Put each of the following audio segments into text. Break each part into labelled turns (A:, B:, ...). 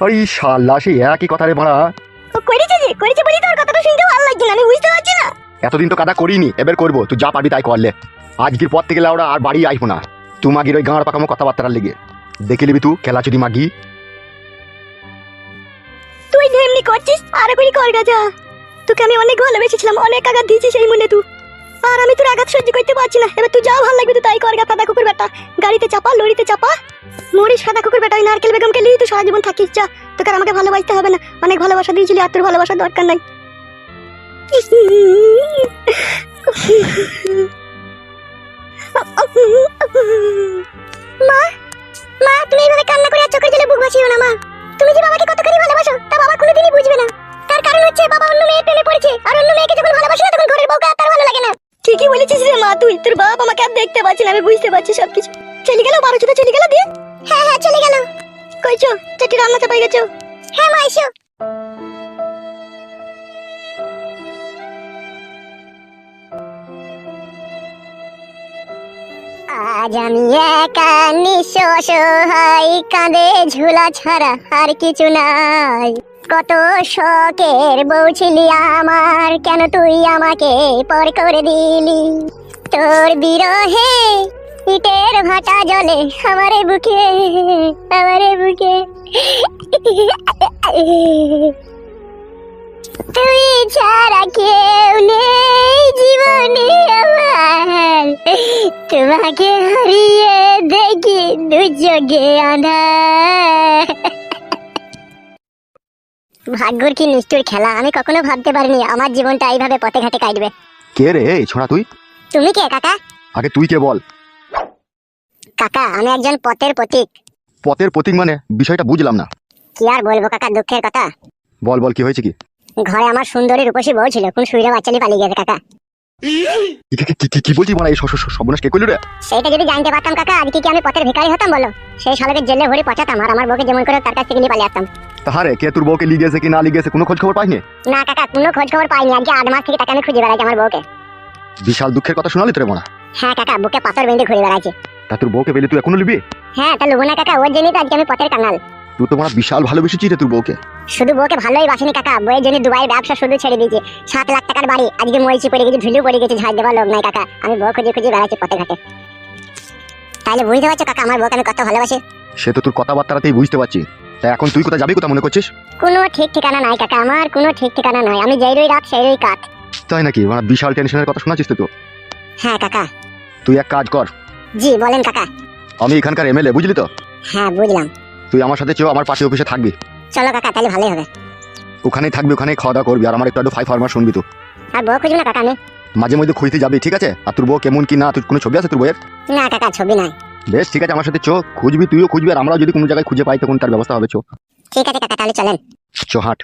A: আরে শালা সে একই কথা রে মারা।
B: ও করেছে যে করেছে বলি তোর কথাটা শুনতে ভালো লাগছে না, আমি বুঝতে পারছি না।
A: এতদিন তো কাদা করিনি, এবার করবো। তুই যা পারবি তাই করলে। আজকের পর থেকে লাউড়া আর বাড়ি আইবো না। তুই মাগির ওই গাঁড় পাকামো কথাবার্তার লেগে দেখে নিবি তুই খেলা চুরি মাগি।
B: তুই যেমনি করছিস আর করি কর গাজা। তোকে আমি অনেক ভালোবেসেছিলাম, অনেক আঘাত দিয়েছি সেই মনে তুই। আর আমি তোর আঘাত সহ্য করতে পারছি না। এবার তুই যা ভালো লাগবে তুই তাই কর গা। ফাদা কুকুর বেটা, গাড়িতে চাপা লরিতে চাপা মরিস। ফাদা কুকুর বেটা, ওই নারকেল বেগমকে নিয়ে তুই সারা জীবন থাকিস। যা, তোকে আর আমাকে ভালোবাসতে হবে না। অনেক ভালোবাসা দিয়েছিলি, আর তোর ভালোবাসার দরকার নাই। মা, মা তুমি এইভাবে কান্না করে আর চোখের জলে বুক ভাসিও না মা। তুমি যে বাবাকে কতখানি ভালোবাসো তা বাবা কোনোদিনই বুঝবে না। তার কারণ হচ্ছে বাবা অন্য মেয়ের প্রেমে পড়েছে, আর অন্য মেয়েকে যখন ভালোবাসে না তখন ঘরের বউকে আর তার ভালো লাগে না। ঠিকই বলেছিস রে মা তুই। তোর বাপ আমাকে আর দেখতে পাচ্ছি না, আমি বুঝতে পারছি সবকিছু। চলে গেল 12 চলে গেল দিয়ে। হ্যাঁ হ্যাঁ চলে গেল। কইছো চাটি রান্না চাপাই গেছো? হ্যাঁ মা এসো। আজ আমি একা নিঃস্ব অসহায়, কাঁধে ঝুলা ছাড়া আর কিছু নাই। কত শখের বউ ছিলি আমার, কেন তুই আমাকে পর করে দিলি? তোর বিরহে ইটের ভাটা জলে আমারে বুকে, আমারে বুকে। তুই ছাড়া কেউ নেই জীবনে আমার, তোমাকে হারিয়ে দেখি দুর্যোগে আঁধার। ভাগ্যর কি নিষ্ঠুর খেলা, আমি কখনো ভাবতে পারিনি আমার জীবনটা এইভাবে পথে ঘাটে কাটবে।
A: কে রে এই ছোড়া তুই?
B: তুমি কে কাকা?
A: আগে তুই কে বল।
B: কাকা আমি একজন পথের প্রতীক।
A: পথের প্রতীক মানে? বিষয়টা বুঝলাম না।
B: কি আর বলবো কাকা, দুঃখের কথা।
A: বল বল, কি হয়েছে কি?
B: ঘরে আমার সুন্দরী রূপসী বউ ছিল, কোন সুইরা বাচ্চালি পালিয়ে গেছে কাকা।
A: কি বলছিস মানে? এই সর্বনাশ কে করলি রে?
B: সেইটা যদি জানতে পারতাম কাকা, আজকে কি আমি পথের ভিখারি হতাম বলো? সেই শালাকে জেলে ভরে পচাতাম আর আমার বউকে যেমন করে তার কাছ থেকে নিয়ে পালিয়ে আসতাম।
A: তাহারে কে তোর বউকে লিয়ে গেছে কি না লিয়ে গেছে কোনো খোঁজ খবর পাইনি?
B: না কাকা, কোনো খোঁজ খবর পাইনি। আজকে 8 মাস থেকে তাকে আমি খুঁজে বেড়াচ্ছি আমার বউকে।
A: বিশাল দুঃখের কথা শোনালি তোরে মনা।
B: হ্যাঁ কাকা, বুকে পাথর বেঁধে ঘুরে বেড়াচ্ছি।
A: তা তোর বউকে পেলে তুই এখনো লিবি?
B: হ্যাঁ তা লুবো না কাকা, ওর জন্যই তো আজকে আমি পথের কাঙাল।
A: তুই তো মনে বিশাল ভালোবেসেছিস রে তোর বউকে।
B: শুধু বউকে ভালোই বাসিনি কাকা, বউয়ের জন্য দুবাইয়ের ব্যবসা শুধু ছেড়ে দিয়েছি। 7 লাখ টাকার বাড়ি আজকে মরিচি পড়ে গেছে, ঝুলিও পড়ে গেছে, ঝাড় দেওয়ার লোক নাই কাকা। আমি বউ খুঁজে খুঁজে বেড়াচ্ছি পথে ঘাটে। তাইলে বুঝতে পারছো কাকা আমার বউকে আমি কত ভালোবাসি।
A: সে তো তোর কথাবার্তাতেই বুঝতে পারছি। তা এখন তুই কোথায় যাবি, কোথা মনে করছিস?
B: কোনো ঠিক ঠিকানা নাই কাকা, আমার কোনো ঠিক ঠিকানা নাই। আমি যেই রই রাত সেই রই কাঠ।
A: তাই নাকি? মানে বিশাল টেনশনের কথা শোনাচ্ছিস তো।
B: হ্যাঁ কাকা।
A: তুই এক কাজ কর।
B: জি বলেন কাকা।
A: আমি এখানকার এমএলএ, বুঝলি তো?
B: হ্যাঁ বুঝলাম।
A: তুই আমার সাথে চল, আমার পার্টি অফিসে থাকবি।
B: চলো কাকা, তাহলে ভালোই হবে।
A: ওখানেই থাকবি, ওখানেই খাওয়া দাওয়া করবি, আর আমার একটু 5 ফার্মার শুনবি তুই।
B: আর বউ খুঁজবো না কাকা আমি?
A: মাঝে মধ্যে খুঁজতে যাবি, ঠিক আছে? আর তোর বউ কেমন কি না, তোর কোনো ছবি আছে তোর বউয়ের?
B: না কাকা, ছবি নাই।
A: বেশ ঠিক আছে, আমার সাথে চো, খুঁজবি, তুইও খুঁজবি, আর আমরাও যদি কোনো জায়গায় খুঁজে পাই তখন তার ব্যবস্থা হবে। চো
B: ঠিক আছে কাকা, তাহলে চলেন।
A: চো হাট।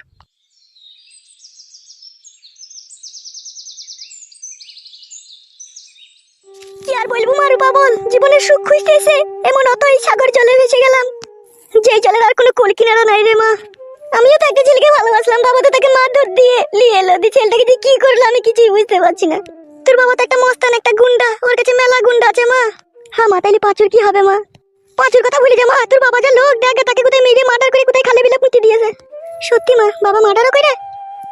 B: কি আর বলবো মারুপা বল, জীবনের সুখ খুঁজতে এসে এমন অতই সাগর জলে ভেসে গেলাম যে জলের আর কোনো কুল কিনারা নাই রে মা। আমিও তো একটা ছেলেকে ভালোবাসলাম, বাবা তো তাকে মারধর দিয়ে নিয়ে এলো। দিয়ে ছেলেটাকে দিয়ে কি করলো আমি কিছুই বুঝতে পারছি না। তোর বাবা তো একটা মস্তান, একটা গুন্ডা, ওর কাছে মেলা গুন্ডা আছে মা। হ্যাঁ মা, তাইলে পাঁচুর কি হবে মা? পাঁচুর কথা ভুলে যা মা, তোর বাবা যা লোক দেখে তাকে কোথায় মেরে মার্ডার করে কোথায় খালে বিলে পুঁতে দিয়েছে। সত্যি মা, বাবা মার্ডারও করে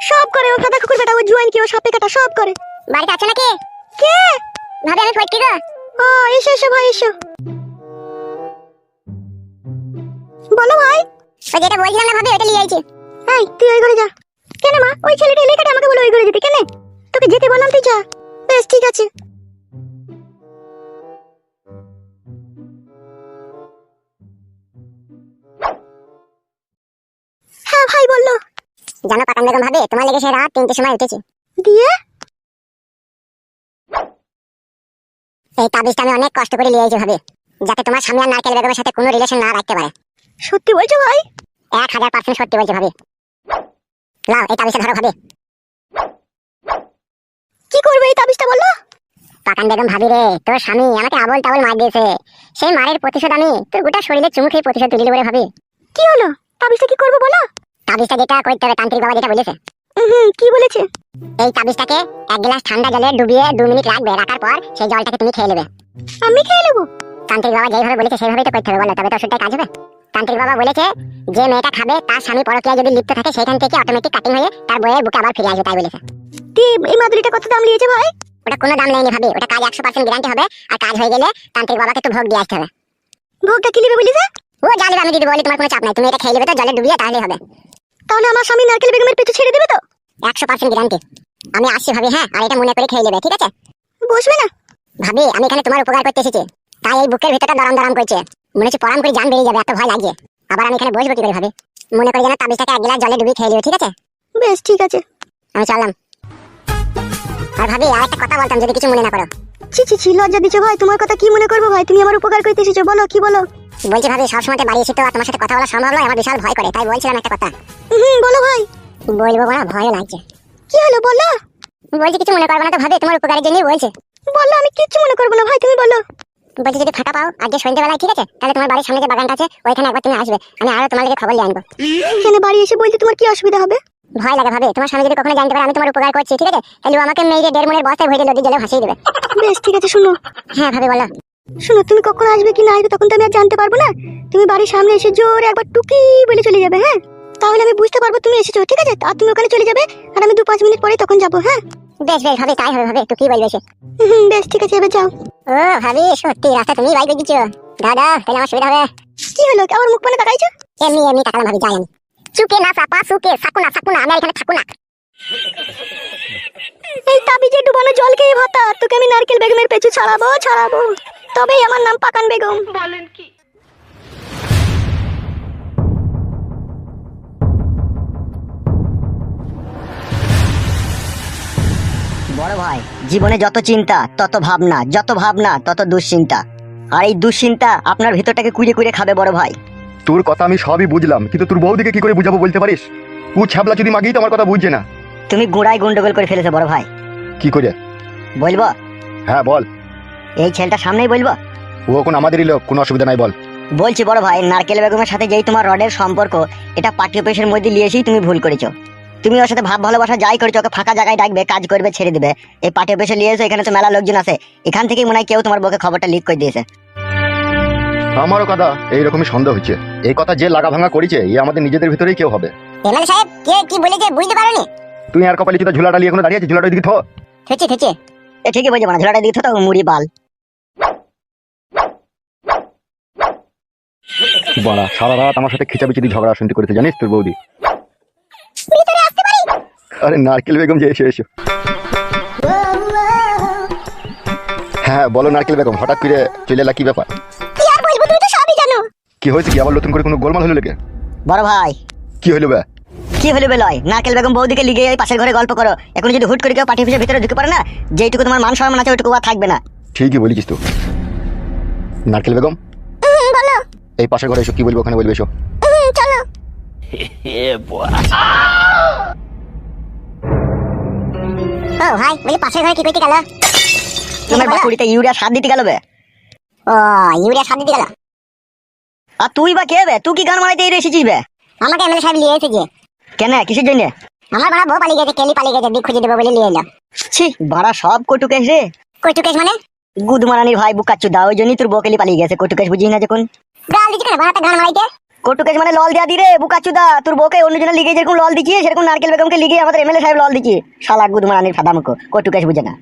B: সব করে। ও ফাদা কুকুর বেটা, ও জুয়ান কি, ও সাপে কাটা সব করে। বাড়িতে আছে নাকি? কে ভাবে? আমি ফটকি গো। ও এসো এসো ভাই এসো। বলো ভাই। ওই যেটা বলছিলাম না ভাবে, ওটা নিয়ে আইছি। এই তুই ওই ঘরে যা। কেন মা? ওই ছেলেটা এলাকাটা আমাকে বলে ওই ঘরে যেতে। কেন? তোকে যেতে বললাম, তুই যা। বেশ ঠিক আছে। হ্যাঁ ভাই বললো। জানো পাকান বেগম ভাবে, তোমার লেগে সে রাত 3টের সময় উঠেছি। দিয়ে এই তাবিজটা আমি অনেক কষ্ট করে নিয়ে আইছি ভাবে, যাতে তোমার স্বামী আর নারকেল বেগমের সাথে কোনো রিলেশন না রাখতে পারে। সত্যি বলছো ভাই? 1000% সত্যি বলছি ভাবে। লাও এই তাবিজটা ধরো ভাবে। কি করবে এই তাবিজটা বললো? পাকান বেগম ভাবি রে, তোর স্বামী আমাকে আবল তাবল মার দিয়েছে, সেই মারের প্রতিশোধ আমি তোর গোটা শরীরে চুমু খেয়ে প্রতিশোধ তুলি বলে ভাবি। কি হলো? তাবিজটা কি করবো বলো? তাবিজটা যেটা করতে হবে তান্ত্রিক বাবা যেটা বলেছে। কি বলেছে? এই তাবিজটাকে 1 গ্লাস ঠান্ডা জলে ডুবিয়ে 2 মিনিট রাখবে, রাখার পর সেই জলটাকে তুমি খেয়ে নেবে। আমি খেয়ে নেবো? তান্ত্রিক বাবা যেইভাবে বলেছে সেইভাবেই তো করতে হবে বলো, তবে তো ওষুধটাই কাজ হবে।
C: তান্ত্রিক বাবা বলেছে যে মেয়েটা খাবে তার স্বামী পরকীয়ায় যদি লিপ্ত থাকে সেখান থেকে অটোমেটিক কাটিং হয়ে তার বইয়ের বুকে আবার ফিরে আসবে, তাই বলেছে।
B: এই মাদুরিটা কত দাম নিয়েছে ভাই?
C: ওটা কোনো দাম নেয়নি ভাবি, ওটা কাজ 100% গ্যারান্টি হবে, আর কাজ হয়ে গেলে তান্ত্রিক বাবাকে একটু ভোগ দিয়ে আসতে হবে।
B: ভোগটা কি নেবে বলিস?
C: ও জানবে, আমি দিদি বলি, তোমার কোনো চাপ নাই, তুমি এটা খেয়ে নেবে তো জলে ডুবিয়ে, তাহলেই হবে।
B: তাহলে আমার স্বামী নারকেল বেগমের পেছু ছেড়ে দেবে তো?
C: 100% গ্যারান্টি। আমি আসছি ভাবি, হ্যাঁ, আর এটা মনে করে খেয়ে নেবে, ঠিক আছে?
B: বসবে না
C: ভাবি আমি এখানে তোমার উপকার করতে এসেছি, তাই এই বুকের ভিতরটা দরাম দরাম করছে, মনে হচ্ছে পরাম করে জান বেরিয়ে যাবে, এত ভয় লাগছে। আবার আমি এখানে বসবো কি করে ভাবি? মনে করে যেন তাবিজটাকে 1 গ্লাস জলে ডুবিয়ে খেয়ে নেবে, ঠিক আছে?
B: বেশ ঠিক আছে।
C: আমি চললাম। আর ভাবি আর একটা কথা বলতাম, যদি কিছু মনে না করো।
B: ছি লজ্জা দিচ্ছ ভাই, তোমার কথা কি মনে করবো ভাই? তুমি আমার উপকার করতে এসেছো, বলো কি বলো?
C: বলছি ভাবি সবসময় বাড়ি এসে তো আর তোমার সাথে কথা বলা সম্ভব নয়, আমার বিশাল ভয় করে, তাই বলছিলাম একটা কথা।
B: বলো ভাই।
C: বলবো না, ভয় লাগছে।
B: কি হলো বলো?
C: বলছি কিছু মনে করবে না তো ভাবি, তোমার উপকারের জন্যই বলছে।
B: বলো, আমি কিচ্ছু মনে করবো না ভাই, তুমি বলো।
C: বলছি যদি ফাঁকা পাও আজকে সন্ধ্যেবেলায়, ঠিক আছে? তাহলে তোমার বাড়ির সামনে যে বাগানটা আছে ওইখানে একবার তুমি আসবে, আমি আরো তোমার লাগে খবর নিয়ে আনবো।
B: এখানে বাড়ি এসে বলতে তোমার কি অসুবিধা হবে?
C: ভয় লাগে ভাবি, তোমার স্বামী যদি কখনো জানতে পারে আমি তোমার উপকার করছি, ঠিক আছে? তাহলে ও আমাকে মেয়ে 1.5 মনের বস্তায় ভরে নদী জলে ভাসিয়ে দেবে।
B: বেশ ঠিক আছে, শুনো।
C: হ্যাঁ ভাবি বলো।
B: শুনো, তুমি কখন আসবে কি না আসবে তখন তো আমি আর জানতে পারবো না। তুমি বাড়ির সামনে এসে জোরে একবার টুকি বলে চলে যাবে, হ্যাঁ? তাহলে আমি বুঝতে পারবো তুমি এসেছো, ঠিক আছে? আর তুমি ওখানে চলে যাবে, আর আমি 2-5 মিনিট পরে তখন যাবো, হ্যাঁ?
C: বেশ বেশ ভাবি, তাই হবে ভাবি, তুই কি বলবে সে?
B: বেশ ঠিক আছে, এবার যাও।
C: ও ভাবি সত্যি রাস্তা তুমি বাইক দিচ্ছ, দাদা তাহলে আমার সুবিধা হবে।
B: কি হলো, আমার মুখ মানে তাকাইছো?
C: এমনি এমনি তাকালাম ভাবি, যাই আমি। চুকে না চাপা সুকে সাকুনা সাকুনা, আমি আর এখানে থাকু না।
B: এই তাবিজে ডুবানো জল খেয়ে ভাতা, তোকে আমি নারকেল বেগমের পেছু ছাড়াবো তবেই আমার নাম পাকান বেগম। বলেন কি?
D: বড় ভাই, জীবনে যত চিন্তা তত ভাবনা, যত ভাবনা তত দুশ্চিন্তা, আর এই দুশ্চিন্তা আপনার ভিতরটাকে কুড়ে কুড়ে খাবে বড় ভাই।
A: তোর কথা আমি সবই বুঝলাম, কিন্তু তোর বউদিকে কি করে বুঝাবো বলতে পারিস? ও ছ্যাবলা যদি মাগি তো আমার কথা বুঝছে না।
D: তুমি গুড়াই গন্ডগোল করে ফেলেছো বড় ভাই।
A: কি করে?
D: বলবো?
A: হ্যাঁ বল।
D: এই ছেলেটা সামনেই বলবো।
A: ও এখন আমাদেরই লোক, কোনো অসুবিধা নাই, বল।
D: বলছি বড় ভাই, নারকেল বেগমের সাথে যেই তোমার রডের সম্পর্ক, এটা পার্টি অফিসের মধ্যে নিয়ে এসেই তুমি ভুল করেছো। তুমি ওর সাথে ভাব ভালোবাসা যাই করেছো, ওকে ফাঁকা জায়গায় ডাকবে, কাজ করবে, ছেড়ে দিবে। এই পার্টি অফিসে নিয়ে এসে এখানে তো মেলা লোকজন আছে, এখান থেকেই মনে হয় কেউ তোমার বউকে খবরটা লিক করে দিয়েছে।
A: আমারও কথা এইরকমই সন্দেহ হচ্ছে। এই কথা যে লাগা ভাঙা করেছে এ আমাদের নিজেদের ভিতরেই কেউ হবে।
C: এমএলএ সাহেব কে কি বলেছে বুঝতে পারোনি?
A: তুই আর কপালে চিতা ঝুলাটা নিয়ে এখনো দাঁড়িয়ে আছিস, ঝুলাটা দিকে থো।
C: থেচে থেচে
D: এ ঠিকই বলছে, মানে ঝোলাটা দিতে তো মুড়ি বাল।
A: বড়া সারা রাত আমার সাথে খিচাপিচি দিয়ে ঝগড়া শুনতে করেছে, জানিস তোর বৌদি?
C: ভিতরে আসতে পারি?
A: আরে নারকেল বেগম যে এসে এসো। হ্যাঁ বলো নারকেল বেগম, হঠাৎ করে চলে এলা, কি ব্যাপার?
B: কি আর বলবো, তুমি তো সবই জানো।
A: কি হয়েছে কি, আবার নতুন করে কোনো গোলমাল হলো লেগে?
D: বড় ভাই
A: কি হইলো বে?
D: কি হলো বেলয়? নারকেল বেগম বৌদিকে লিগে এই পাশের ঘরে গল্প করো, এখন যদি হুট করে কেউ পার্টি অফিসের ভিতরে ঢুকে পারে না, যেইটুকু তোমার মান সম্মান আছে ওইটুকু আর থাকবে না।
A: ঠিকই বলেছিস তো। নারকেল বেগম
B: বলো।
A: এই পাশের ঘরে এসো, কি বলবো ওখানে বলবে এসো।
B: চলো।
C: ও ভাই বলি পাশের ঘরে কি কইতে গেল?
D: তোমার বাকুড়িতে ইউরিয়া সার দিতে গেল বে।
C: ও ইউরিয়া সার দিতে গেল?
D: আর তুই বা কে বে? তুই কি গান মারাইতে এই এসেছিস বে?
C: আমাকে এমএলএ সাহেব নিয়ে এসেছে।
D: কেন, কিসের জন্য?
C: আমার বড় বউ পালিয়ে গেছে, কেলি পালিয়ে গেছে, দিক খুঁজে দেবো বলে নিয়ে এলো।
D: ছি বাড়া, সব কটুকেশ রে।
C: কইটুকেশ মানে?
D: গুদমারানির ভাই বুকাচ্ছু দা, ওই জন্যই তোর বকেলি পালিয়ে গেছে। কটুকেশ বুঝিস না যখন?
C: গাল দিচ্ছে কেন বাড়াতে গান মারাইতে?
D: কটুকেশ মানে লল দেয়া দি রে বুকাচ্ছু দা, তোর বকে অন্যজনের লিগে যেরকম লল দিচ্ছি সেরকম নারকেল বেগমকে লিগে আমাদের এমএলএ সাহেব লল দিচ্ছি। শালা গুদমারানির ফাদামুখো, কটুকেশ বুঝে না।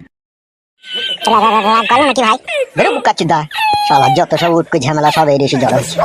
C: গেল নাকি ভাই?
D: বেরো বুকাচ্ছু দা, শালা যত সব উটকো ঝামেলা সব এই এসে জড়া হচ্ছে।